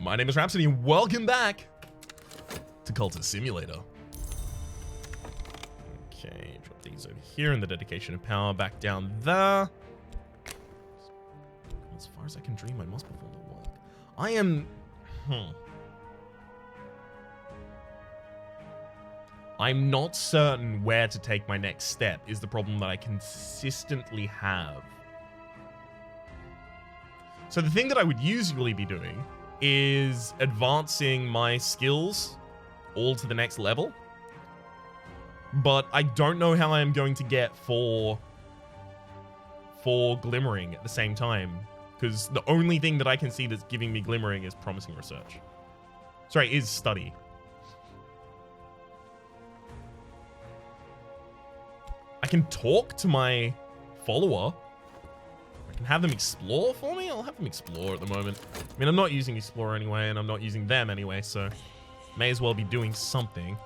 My name is Rhapsody, and welcome back to Cultist Simulator. Okay, drop these over here in the dedication of power, back down there. As far as I can dream, I must perform the work. I am... I'm not certain where to take my next step, is the problem that I consistently have. So the thing that I would usually be doing is advancing my skills all to the next level. But I don't know how I am going to get for glimmering at the same time, because the only thing that I can see that's giving me glimmering is promising research. Sorry, is study. I can talk to my follower. I can have them explore for me. I'll have them explore at the moment. I mean, I'm not using Explorer anyway, and I'm not using them anyway, so may as well be doing something.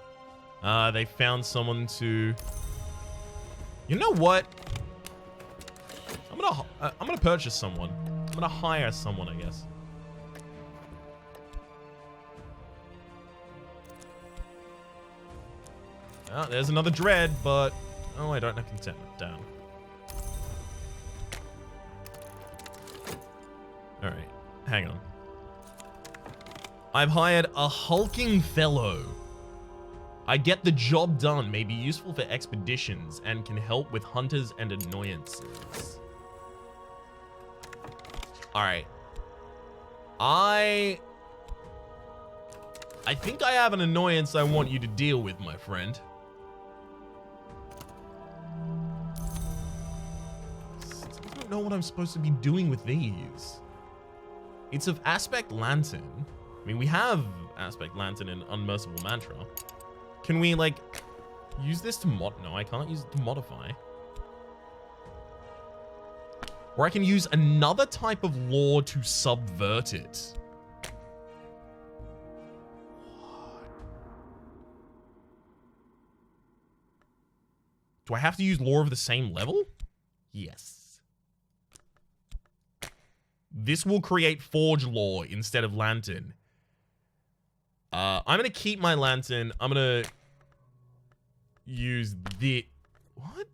They found someone to... You know what? I'm gonna purchase someone. I'm gonna hire someone, I guess. Oh, there's another dread, but... Oh, I don't have contentment. Damn. Alright, hang on. I've hired a hulking fellow. I get the job done, may be useful for expeditions, and can help with hunters and annoyances. Alright. I think I have an annoyance I want you to deal with, my friend. I don't know what I'm supposed to be doing with these. It's of Aspect Lantern. I mean, we have Aspect Lantern in Unmerciful Mantra. Can we, like, use this to mod? No, I can't use it to modify. Or I can use another type of law to subvert it. Do I have to use law of the same level? Yes. This will create Forge Law instead of Lantern. I'm going to keep my Lantern. I'm going to use the... What?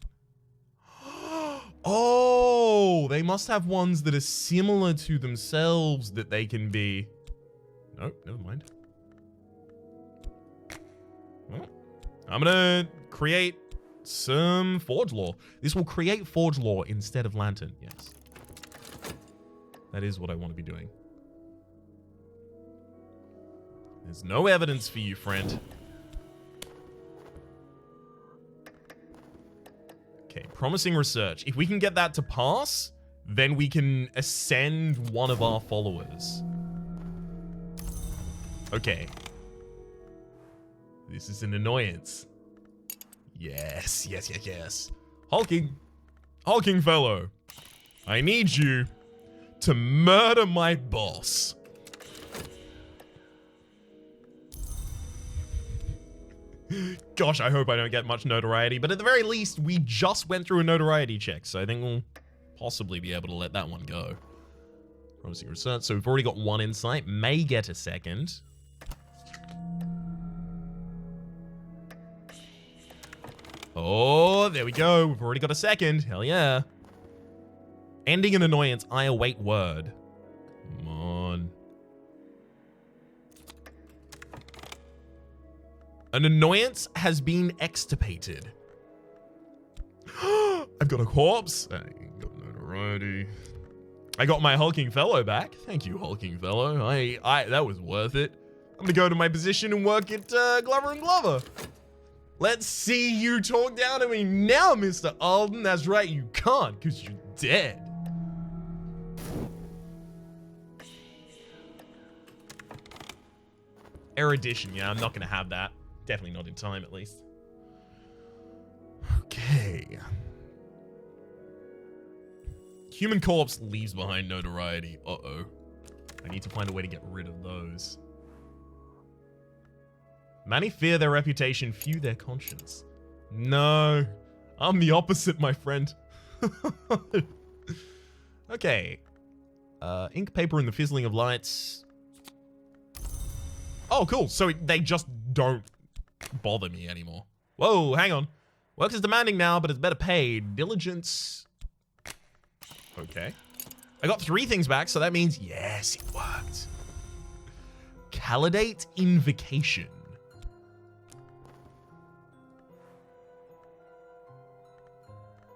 Oh, they must have ones that are similar to themselves that they can be... Nope, never mind. Well, I'm going to create some Forge Law. This will create Forge Law instead of Lantern, yes. That is what I want to be doing. There's no evidence for you, friend. Okay, promising research. If we can get that to pass, then we can ascend one of our followers. Okay. This is an annoyance. Yes, yes, yes, yes. Hulking fellow. I need you to murder my boss. Gosh, I hope I don't get much notoriety, but at the very least, we just went through a notoriety check, so I think we'll possibly be able to let that one go. Promising research, so we've already got one insight, may get a second. Oh, there we go, we've already got a second, hell yeah. Ending an annoyance, I await word. Come on. An annoyance has been extirpated. I've got a corpse. I ain't got notoriety. I got my hulking fellow back. Thank you, hulking fellow. That was worth it. I'm gonna go to my position and work at Glover and Glover. Let's see you talk down to me now, Mr. Alden. That's right, you can't, because you're dead. Erudition, yeah, I'm not gonna have that. Definitely not in time, at least. Okay. Human corpse leaves behind notoriety. Uh-oh. I need to find a way to get rid of those. Many fear their reputation, few their conscience. No. I'm the opposite, my friend. Okay. Ink, paper, and the fizzling of lights. Oh, cool. So they just don't bother me anymore. Whoa, hang on. Work is demanding now, but it's better paid. Diligence. Okay. I got 3 things back, so that means, yes, it worked. Calidate Invocation.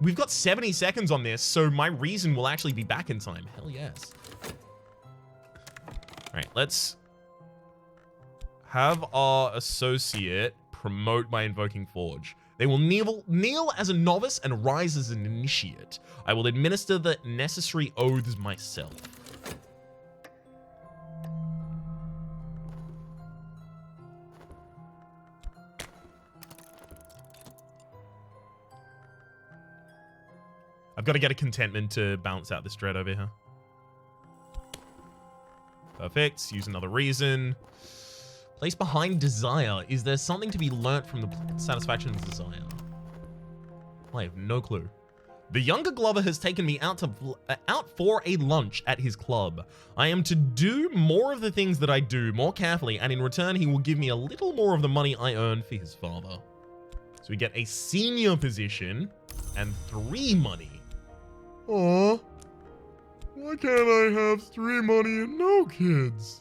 We've got 70 seconds on this, so my reason will actually be back in time. Hell yes. All right, let's have our associate promote by invoking Forge. They will kneel as a novice and rise as an initiate. I will administer the necessary oaths myself. I've got to get a contentment to balance out this dread over here. Perfect. Use another reason. Place behind desire. Is there something to be learnt from the satisfaction of desire? I have no clue. The younger Glover has taken me out for a lunch at his club. I am to do more of the things that I do more carefully, and in return he will give me a little more of the money I earn for his father. So we get a senior position and 3 money. Aww. Why can't I have 3 money and no kids?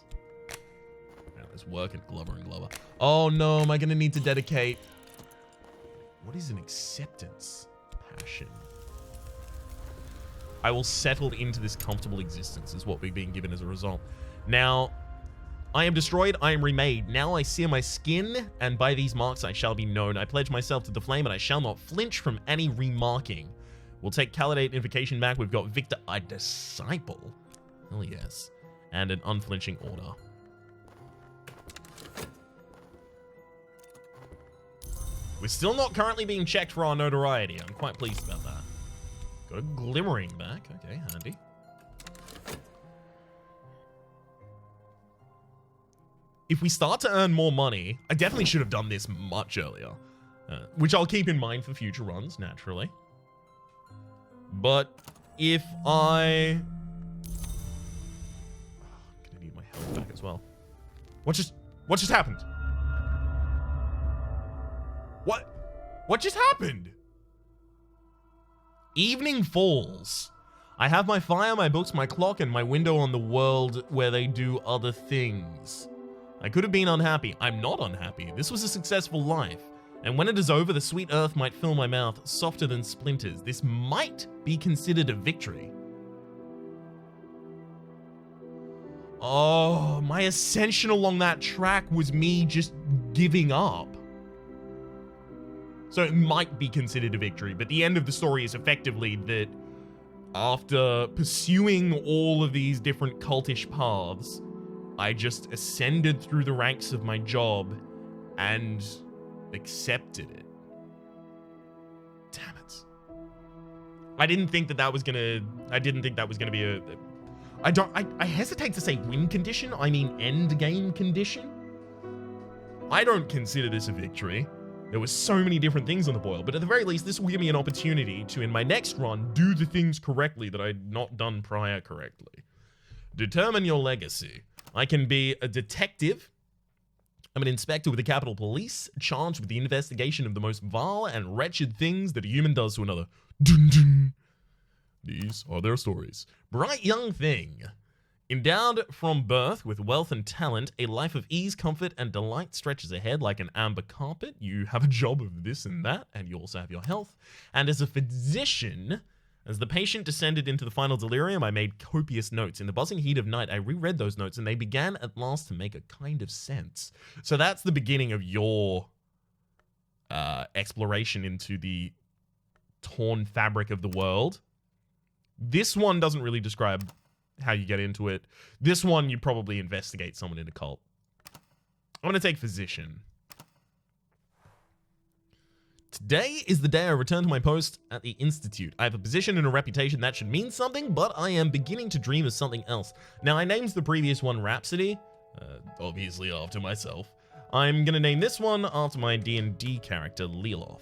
Now let's work at Glover and Glover. Oh no, am I gonna need to dedicate? What is an acceptance? Passion. I will settle into this comfortable existence is what we're being given as a result. Now, I am destroyed, I am remade. Now I sear my skin, and by these marks I shall be known. I pledge myself to the flame, and I shall not flinch from any remarking. We'll take Calidate Invocation back. We've got Victor, a disciple. Hell yes. And an unflinching order. We're still not currently being checked for our notoriety. I'm quite pleased about that. Got a glimmering back. Okay, handy. If we start to earn more money, I definitely should have done this much earlier. Which I'll keep in mind for future runs, naturally. But if I'm gonna need my health back as well. What just happened? What just happened? Evening falls. I have my fire, my books, my clock, and my window on the world where they do other things. I could have been unhappy. I'm not unhappy. This was a successful life. And when it is over, the sweet earth might fill my mouth, softer than splinters. This might be considered a victory. Oh, my ascension along that track was me just giving up. So it might be considered a victory, but the end of the story is effectively that after pursuing all of these different cultish paths, I just ascended through the ranks of my job and accepted it. Damn it. I didn't think that was gonna be a... I hesitate to say win condition, I mean end game condition. I don't consider this a victory. There were so many different things on the boil, but at the very least, this will give me an opportunity to, in my next run, do the things correctly that I'd not done prior correctly. Determine your legacy. I can be a detective. I'm an inspector with the Capitol Police, charged with the investigation of the most vile and wretched things that a human does to another. Dun, dun. These are their stories. Bright young thing. Endowed from birth with wealth and talent, a life of ease, comfort, and delight stretches ahead like an amber carpet. You have a job of this and that, and you also have your health. And as a physician, as the patient descended into the final delirium, I made copious notes. In the buzzing heat of night, I reread those notes, and they began at last to make a kind of sense. So that's the beginning of your exploration into the torn fabric of the world. This one doesn't really describe how you get into it. This one, you probably investigate someone in a cult. I'm going to take physician. Today is the day I return to my post at the Institute. I have a position and a reputation that should mean something, but I am beginning to dream of something else. Now, I named the previous one Rhapsody, obviously after myself. I'm going to name this one after my D&D character, Leelof.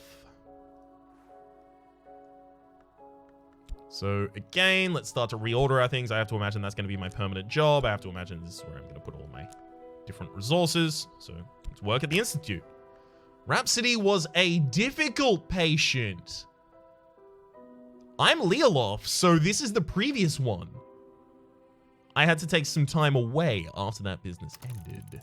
So again, let's start to reorder our things. I have to imagine that's going to be my permanent job. I have to imagine this is where I'm going to put all my different resources. So let's work at the Institute. Rhapsody was a difficult patient. I'm Leolof, so this is the previous one. I had to take some time away after that business ended.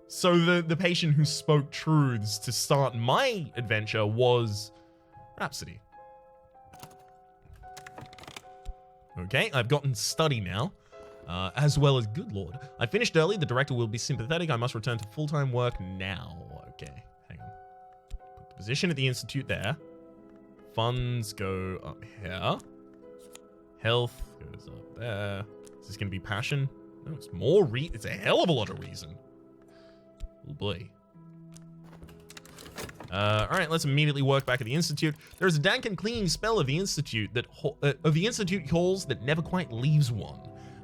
So the patient who spoke truths to start my adventure was Rhapsody. Okay, I've gotten study now, as well as good lord. I finished early, the director will be sympathetic, I must return to full-time work now. Okay, hang on. Put the position at the Institute there. Funds go up here. Health goes up there. Is this gonna be passion? No, it's more it's a hell of a lot of reason. Oh boy. Alright, let's immediately work back at the Institute. There's a dank and clinging spell of the Institute halls that never quite leaves one.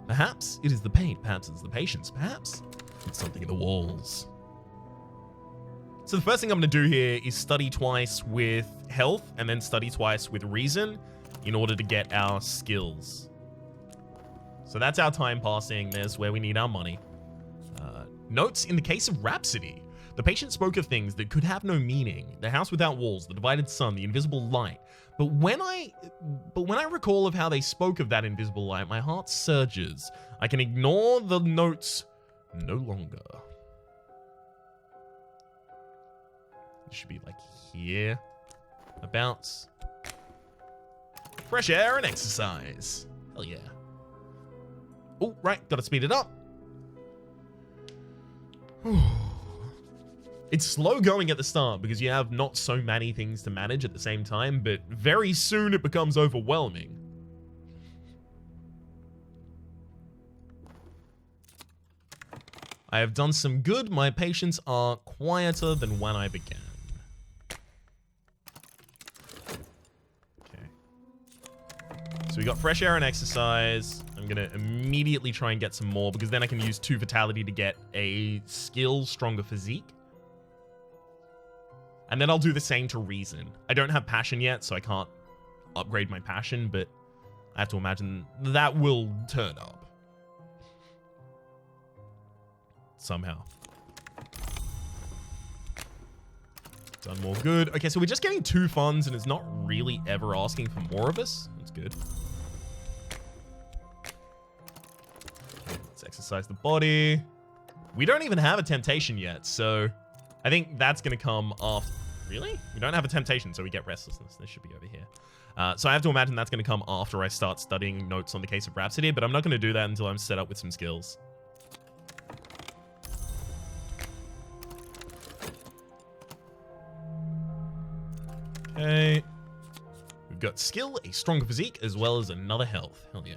Perhaps it is the paint, perhaps it's the patience, perhaps it's something in the walls. So the first thing I'm going to do here is study twice with health and then study twice with reason in order to get our skills. So that's our time passing. There's where we need our money. Notes in the case of Rhapsody. The patient spoke of things that could have no meaning. The house without walls, the divided sun, the invisible light. But when I recall of how they spoke of that invisible light, my heart surges. I can ignore the notes no longer. It should be like here. About fresh air and exercise. Hell yeah. Oh, right, gotta speed it up. It's slow going at the start because you have not so many things to manage at the same time, but very soon it becomes overwhelming. I have done some good. My patients are quieter than when I began. Okay. So we got fresh air and exercise. I'm going to immediately try and get some more because then I can use 2 vitality to get a skill, stronger physique. And then I'll do the same to reason. I don't have passion yet, so I can't upgrade my passion, but I have to imagine that will turn up. Somehow. Done more good. Okay, so we're just getting 2 funds and it's not really ever asking for more of us. That's good. Okay, let's exercise the body. We don't even have a temptation yet, so I think that's going to come after. Really? We don't have a temptation, so we get restlessness. This should be over here. So I have to imagine that's going to come after I start studying notes on the case of Rhapsody, but I'm not going to do that until I'm set up with some skills. Okay. We've got skill, a stronger physique, as well as another health. Hell yeah.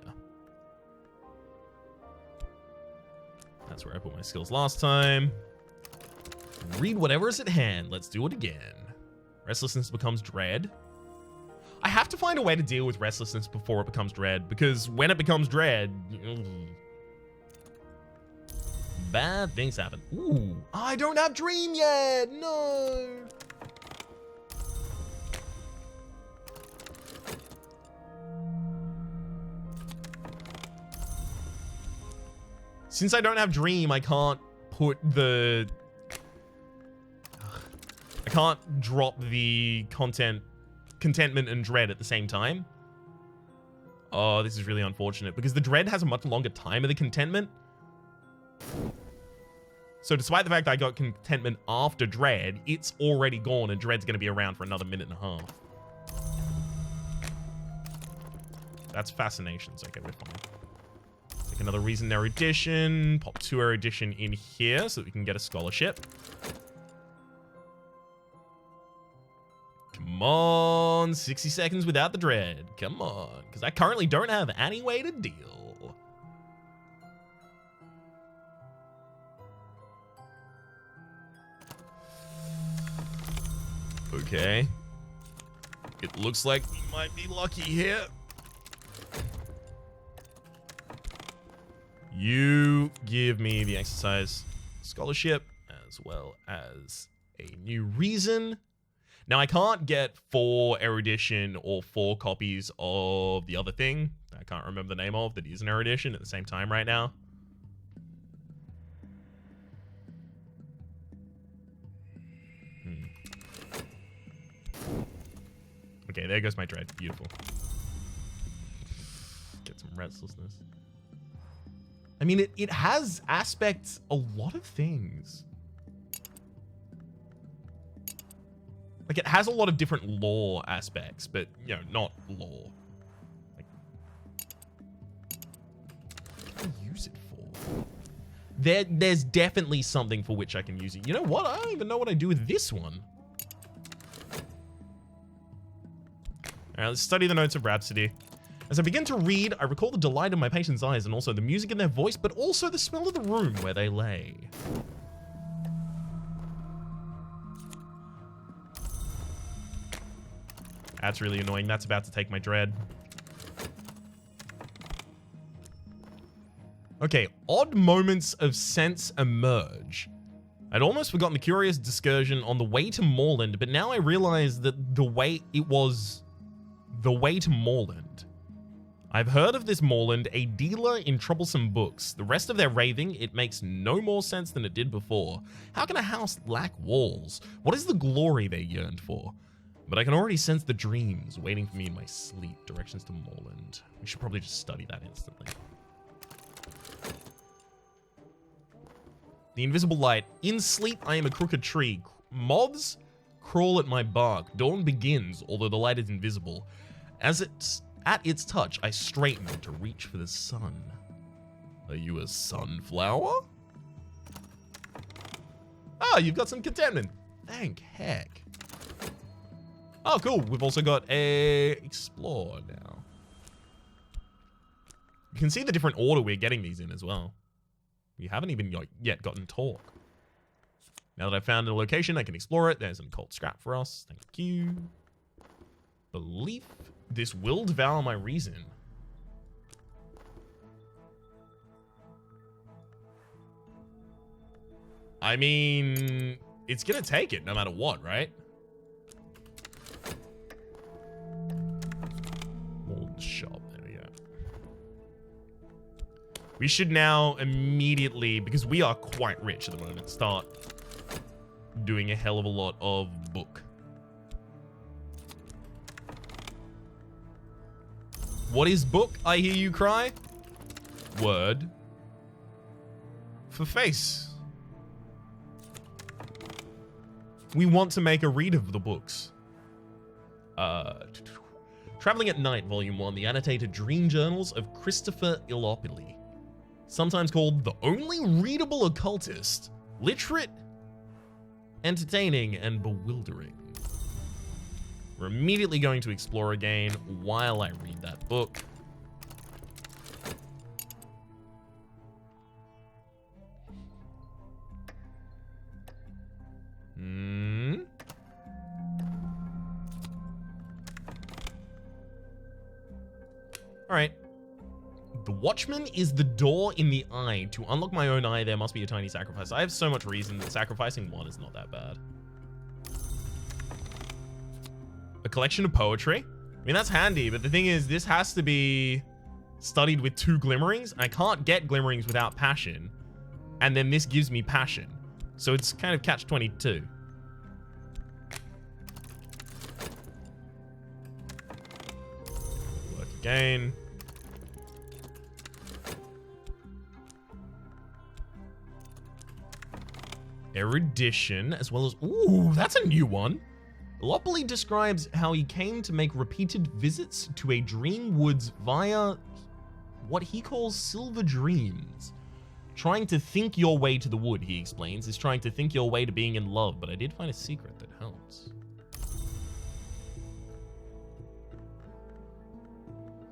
That's where I put my skills last time. Read whatever is at hand. Let's do it again. Restlessness becomes dread. I have to find a way to deal with restlessness before it becomes dread, because when it becomes dread, bad things happen. Ooh, I don't have dream yet. No. Since I don't have dream, I can't put the... I can't drop the contentment and dread at the same time. Oh, this is really unfortunate because the dread has a much longer time of the contentment. So despite the fact that I got contentment after dread, it's already gone and dread's going to be around for another minute and a half. That's fascinations. Okay, we're fine. Take another reason erudition. Pop 2 erudition in here so that we can get a scholarship. Come on, 60 seconds without the dread. Come on, because I currently don't have any way to deal. Okay. It looks like we might be lucky here. You give me the exercise scholarship as well as a new reason. Now, I can't get 4 erudition or 4 copies of the other thing I can't remember the name of that is an erudition at the same time right now. Okay, there goes my dread. Beautiful. Get some restlessness. I mean, it has aspects, a lot of things. Like, it has a lot of different lore aspects, but, you know, not lore. Like, what can I use it for? There's definitely something for which I can use it. You know what? I don't even know what I do with this one. All right, let's study the notes of Rhapsody. As I begin to read, I recall the delight in my patient's eyes and also the music in their voice, but also the smell of the room where they lay. That's really annoying. That's about to take my dread. Okay, odd moments of sense emerge. I'd almost forgotten the curious excursion on the way to Moorland, but now I realize that the way to Moorland. I've heard of this Moorland, a dealer in troublesome books. The rest of their raving, it makes no more sense than it did before. How can a house lack walls? What is the glory they yearned for? But I can already sense the dreams waiting for me in my sleep. Directions to Moorland. We should probably just study that instantly. The invisible light. In sleep, I am a crooked tree. Moths crawl at my bark. Dawn begins, although the light is invisible. At its touch, I straighten to reach for the sun. Are you a sunflower? Oh, you've got some contentment. Thank heck. Oh, cool. We've also got a explore now. You can see the different order we're getting these in as well. We haven't even yet gotten talk. Now that I've found a location, I can explore it. There's an occult scrap for us. Thank you. Belief. This will devour my reason. I mean, it's gonna take it no matter what, right? Old shop, there we go. We should now immediately, because we are quite rich at the moment, start doing a hell of a lot of book. What is book, I hear you cry? Word. For face. We want to make a read of the books. Traveling at Night, Volume 1, the annotated dream journals of Christopher Illopili. Sometimes called the only readable occultist. Literate, entertaining, and bewildering. We're immediately going to explore again while I read that book. All right. The Watchman is the door in the eye. To unlock my own eye, there must be a tiny sacrifice. I have so much reason that sacrificing one is not that bad. A collection of poetry. I mean, that's handy, but the thing is, this has to be studied with 2 glimmerings. I can't get glimmerings without passion. And then this gives me passion. So it's kind of catch-22. Work again. Erudition, as well as... Ooh, that's a new one. Illopili describes how he came to make repeated visits to a dream woods via what he calls silver dreams. Trying to think your way to the wood, he explains, is trying to think your way to being in love, but I did find a secret that helps.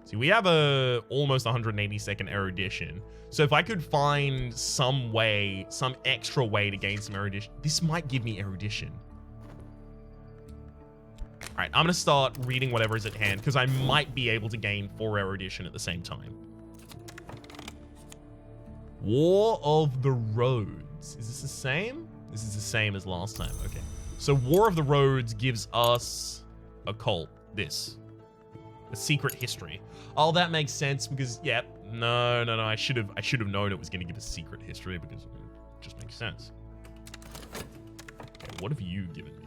See, we have a almost 180-second erudition. So if I could find some way, some extra way to gain some erudition, this might give me erudition. All right, I'm gonna start reading whatever is at hand because I might be able to gain 4 erudition at the same time. War of the Roads. Is this the same? This is the same as last time. Okay. So War of the Roads gives us occult. This. A secret history. Oh, that makes sense because, yeah. No. I should have known it was going to give us secret history because it just makes sense. Okay, what have you given me?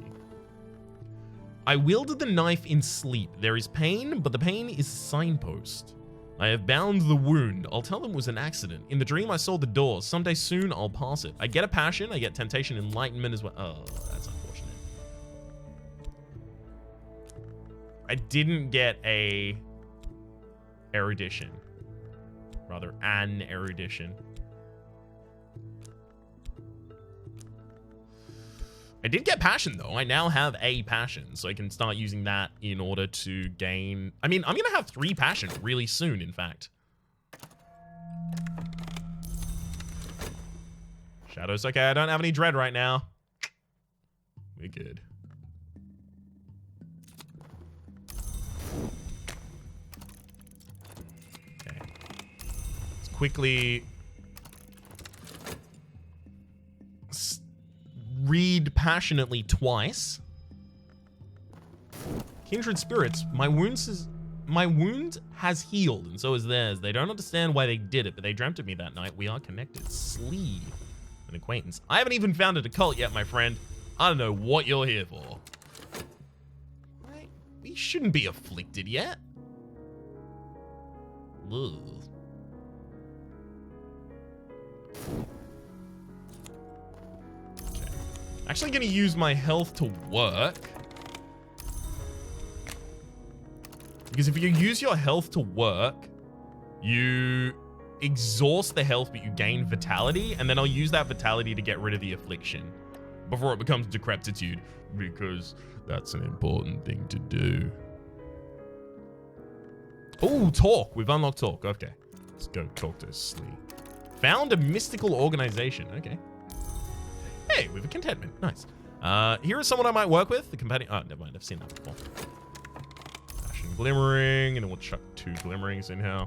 I wielded the knife in sleep. There is pain, but the pain is a signpost. I have bound the wound. I'll tell them it was an accident. In the dream, I saw the door. Someday soon, I'll pass it. I get a passion. I get temptation, enlightenment as well. Oh, that's unfortunate. I didn't get a erudition. Rather, an erudition. I did get passion, though. I now have a passion, so I can start using that in order to gain... I mean, I'm going to have 3 passion really soon, in fact. Shadows, okay, I don't have any dread right now. We're good. Okay. Let's quickly... read passionately twice. Kindred spirits, my wound has healed, and so is theirs. They don't understand why they did it, but they dreamt of me that night. We are connected. Sleeve, an acquaintance. I haven't even founded a cult yet, my friend. I don't know what you're here for. We shouldn't be afflicted yet. Ugh. Actually gonna use my health to work. Because if you use your health to work, you exhaust the health, but you gain vitality, and then I'll use that vitality to get rid of the affliction before it becomes decrepitude, because that's an important thing to do. Oh, talk. We've unlocked talk. Okay. Let's go talk to Slee. Found a mystical organization. Okay. Hey, we have a contentment. Nice. Here is someone I might work with. The companion. Oh, never mind. I've seen that before. Passion glimmering, and we'll chuck 2 glimmerings in here.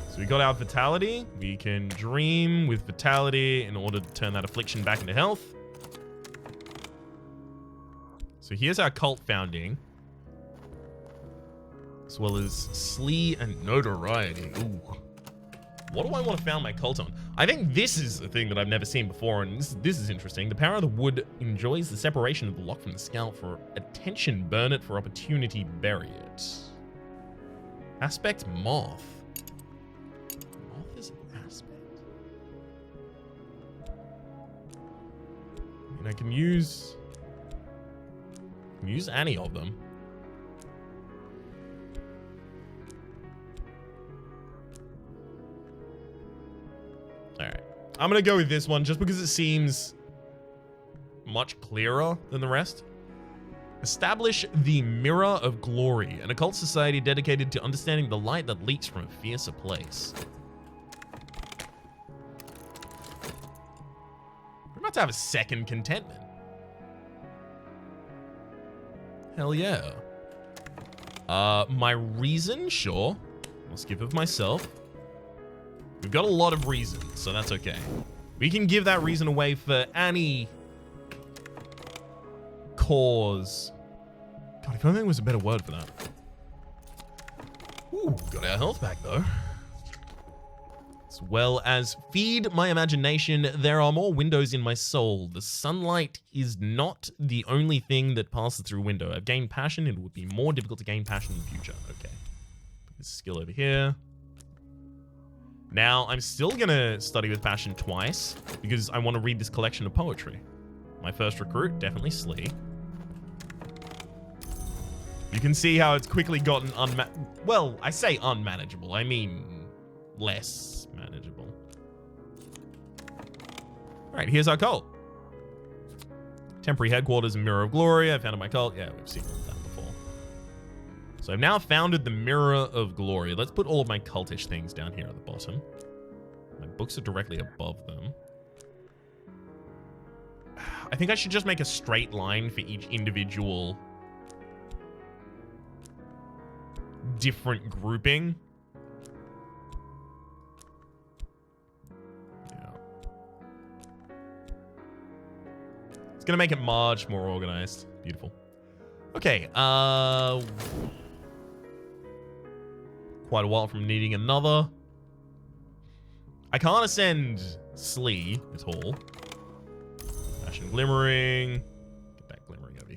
So we got our vitality. We can dream with vitality in order to turn that affliction back into health. So here's our cult founding, as well as Slee and notoriety. Ooh. What do I want to found my cult on? I think this is a thing that I've never seen before, and this is interesting. The power of the wood enjoys the separation of the lock from the scalp. For attention, burn it. For opportunity, bury it. Aspect moth. Moth is an aspect. I mean, I can use any of them. Alright. I'm gonna go with this one just because it seems much clearer than the rest. Establish the Mirror of Glory, an occult society dedicated to understanding the light that leaks from a fiercer place. We're about to have a second contentment. Hell yeah. My reason, sure. I'll skip of myself. We've got a lot of reasons, so that's okay. We can give that reason away for any cause. God, if only there was a better word for that. Ooh, got our health back though. As well as feed my imagination, there are more windows in my soul. The sunlight is not the only thing that passes through a window. I've gained passion, and it would be more difficult to gain passion in the future. Okay. Put this skill over here. Now, I'm still gonna study with passion twice, because I want to read this collection of poetry. My first recruit, definitely Slee. You can see how it's quickly gotten well, I say unmanageable. I mean less manageable. Alright, here's our cult. Temporary headquarters and Mirror of Glory. I founded my cult. Yeah, we've seen that before. So I've now founded the Mirror of Glory. Let's put all of my cultish things down here at the bottom. My books are directly above them. I think I should just make a straight line for each individual different grouping. Yeah. It's gonna make it much more organized. Beautiful. Okay, quite a while from needing another. I can't ascend Slee at all. Passion glimmering.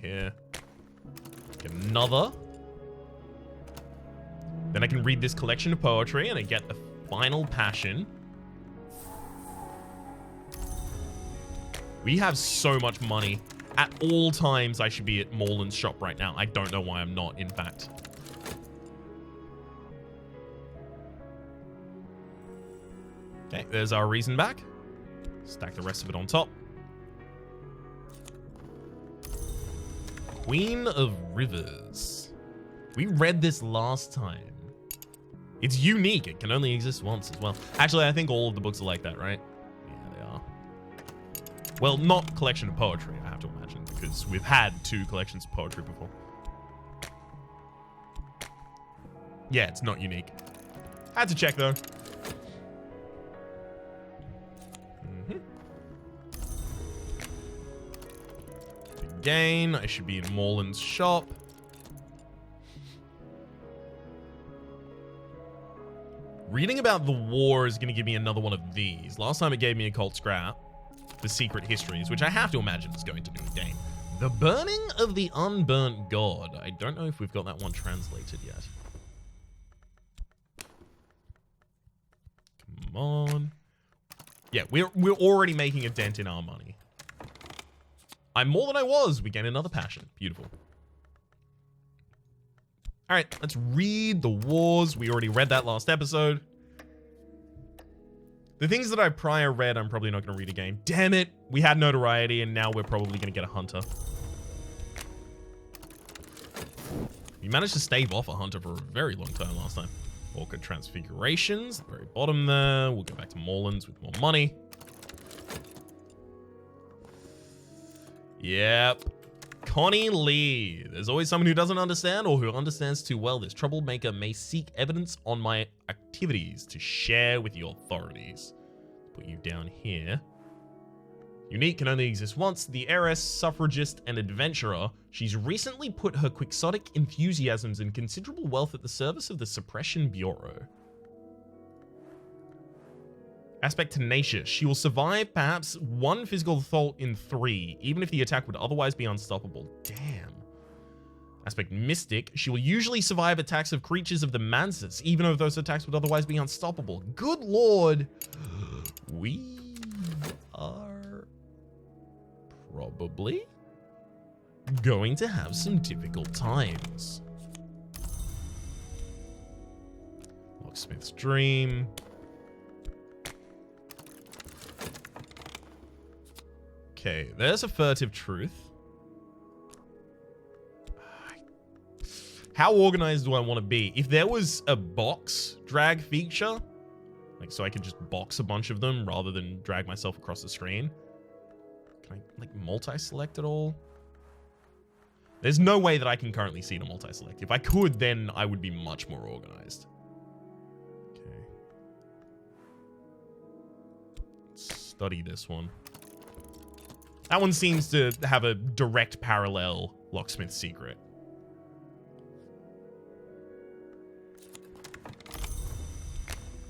here. Get another. Then I can read this collection of poetry and I get a final passion. We have so much money. At all times, I should be at Morland's shop right now. I don't know why I'm not, in fact. Okay, there's our reason back. Stack the rest of it on top. Queen of Rivers. We read this last time. It's unique. It can only exist once as well. Actually, I think all of the books are like that, right? Yeah, they are. Well, not collection of poetry, I have to imagine, because we've had 2 collections of poetry before. Yeah, it's not unique. Had to check, though. Again, I should be in Morland's shop. Reading about the war is going to give me another one of these. Last time it gave me a cult scrap. The Secret Histories, which I have to imagine is going to be a game. The Burning of the Unburnt God. I don't know if we've got that one translated yet. Come on. Yeah, we're already making a dent in our money. I'm more than I was. We gain another passion. Beautiful. All right, let's read the wars. We already read that last episode. The things that I prior read, I'm probably not going to read again. Damn it. We had notoriety, and now we're probably going to get a hunter. We managed to stave off a hunter for a very long time last time. Orchid Transfigurations, the very bottom there. We'll go back to Morland's with more money. Yep. Connie Lee. There's always someone who doesn't understand or who understands too well. This troublemaker may seek evidence on my activities to share with the authorities. Put you down here. Unique can only exist once. The heiress, suffragist, and adventurer. She's recently put her quixotic enthusiasms and considerable wealth at the service of the Suppression Bureau. Aspect tenacious. She will survive perhaps 1 physical assault in 3, even if the attack would otherwise be unstoppable. Damn. Aspect mystic. She will usually survive attacks of creatures of the Mansus, even though those attacks would otherwise be unstoppable. Good lord. We are probably going to have some difficult times. Locksmith's Dream. Okay, there's a furtive truth. How organized do I want to be? If there was a box drag feature, like so I could just box a bunch of them rather than drag myself across the screen. Can I like multi-select it all? There's no way that I can currently see the multi-select. If I could, then I would be much more organized. Okay. Let's study this one. That one seems to have a direct parallel Locksmith's Secret.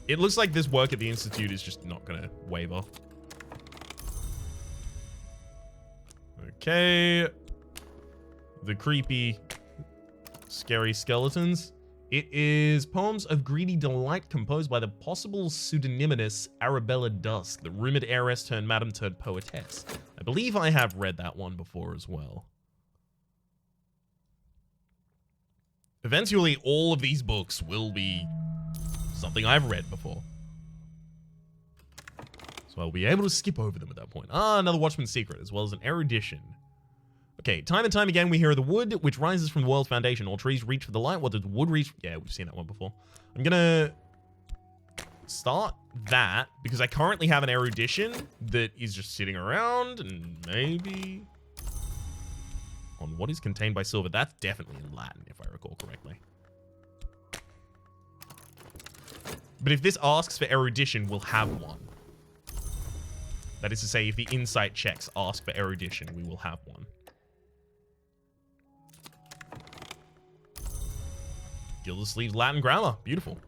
It looks like this work at the Institute is just not going to waver. Okay. The creepy, scary skeletons. It is Poems of Greedy Delight composed by the possible pseudonymous Arabella Dusk, the rumored heiress turned madam turned poetess. I believe I have read that one before as well. Eventually, all of these books will be something I've read before. So I'll be able to skip over them at that point. Ah, another Watchman's Secret, as well as an erudition. Okay, time and time again we hear of the wood, which rises from the world's foundation. All trees reach for the light. What does the wood reach? Yeah, we've seen that one before. I'm gonna start that, because I currently have an erudition that is just sitting around, and maybe on what is contained by silver. That's definitely in Latin, if I recall correctly. But if this asks for erudition, we'll have one. That is to say, if the insight checks ask for erudition, we will have one. Gildersleeve's Latin grammar. Beautiful.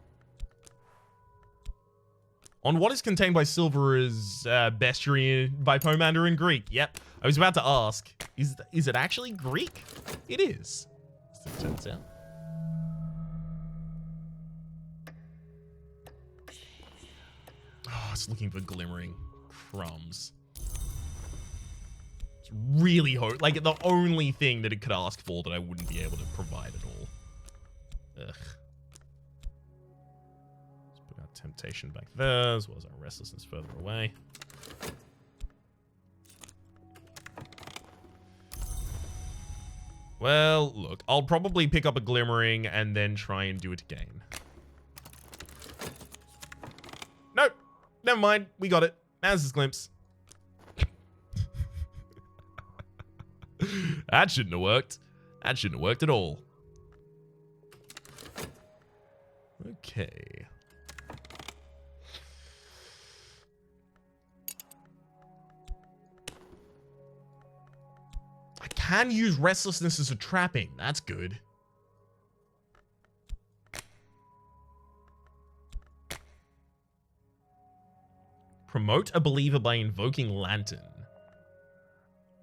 On what is contained by silver is bestiary by Pomander in Greek. Yep. I was about to ask, is it actually Greek? It is. As it turns out. Oh, it's looking for glimmering crumbs. It's really like the only thing that it could ask for that I wouldn't be able to provide at all. Ugh. Let's put our temptation back there, as well as our restlessness further away. Well, look, I'll probably pick up a glimmering and then try and do it again. Nope. Never mind. We got it. Maz's glimpse. That shouldn't have worked. That shouldn't have worked at all. Okay. I can use restlessness as a trapping. That's good. Promote a believer by invoking lantern.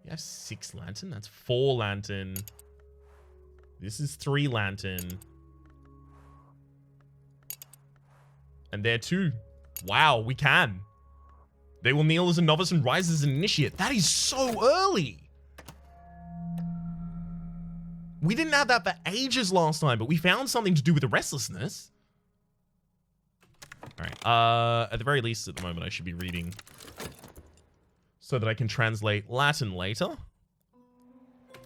You have 6 lantern. That's 4 lantern. This is 3 lantern. And there 2. Wow, we can. They will kneel as a novice and rise as an initiate. That is so early. We didn't have that for ages last time, but we found something to do with the restlessness. All right. At the very least, at the moment, I should be reading so that I can translate Latin later.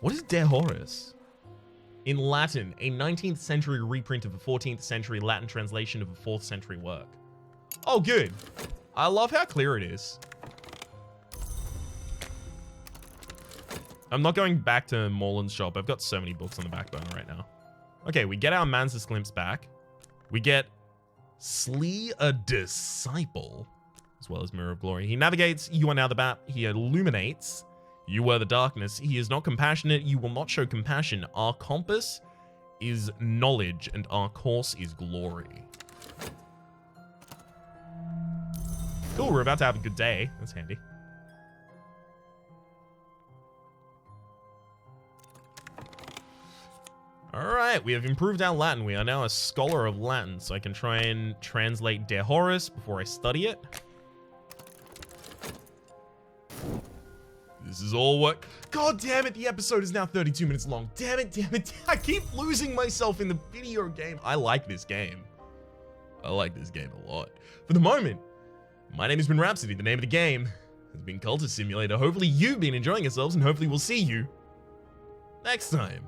What is De Horus? In Latin, a 19th century reprint of a 14th century Latin translation of a 4th century work. Oh, good. I love how clear it is. I'm not going back to Morland's shop. I've got so many books on the back burner right now. Okay, we get our Mansus glimpse back. We get Slee a Disciple, as well as Mirror of Glory. He navigates, you are now the bat. He illuminates, you were the darkness. He is not compassionate, you will not show compassion. Our compass is knowledge, and our course is glory. Cool, we're about to have a good day. That's handy. Alright, we have improved our Latin. We are now a scholar of Latin, so I can try and translate De Horus before I study it. This is all what... God damn it, the episode is now 32 minutes long. Damn it, damn it. I keep losing myself in the video game. I like this game. I like this game a lot. For the moment, my name has been Rhapsody. The name of the game has been Cultist Simulator. Hopefully you've been enjoying yourselves, and hopefully we'll see you next time.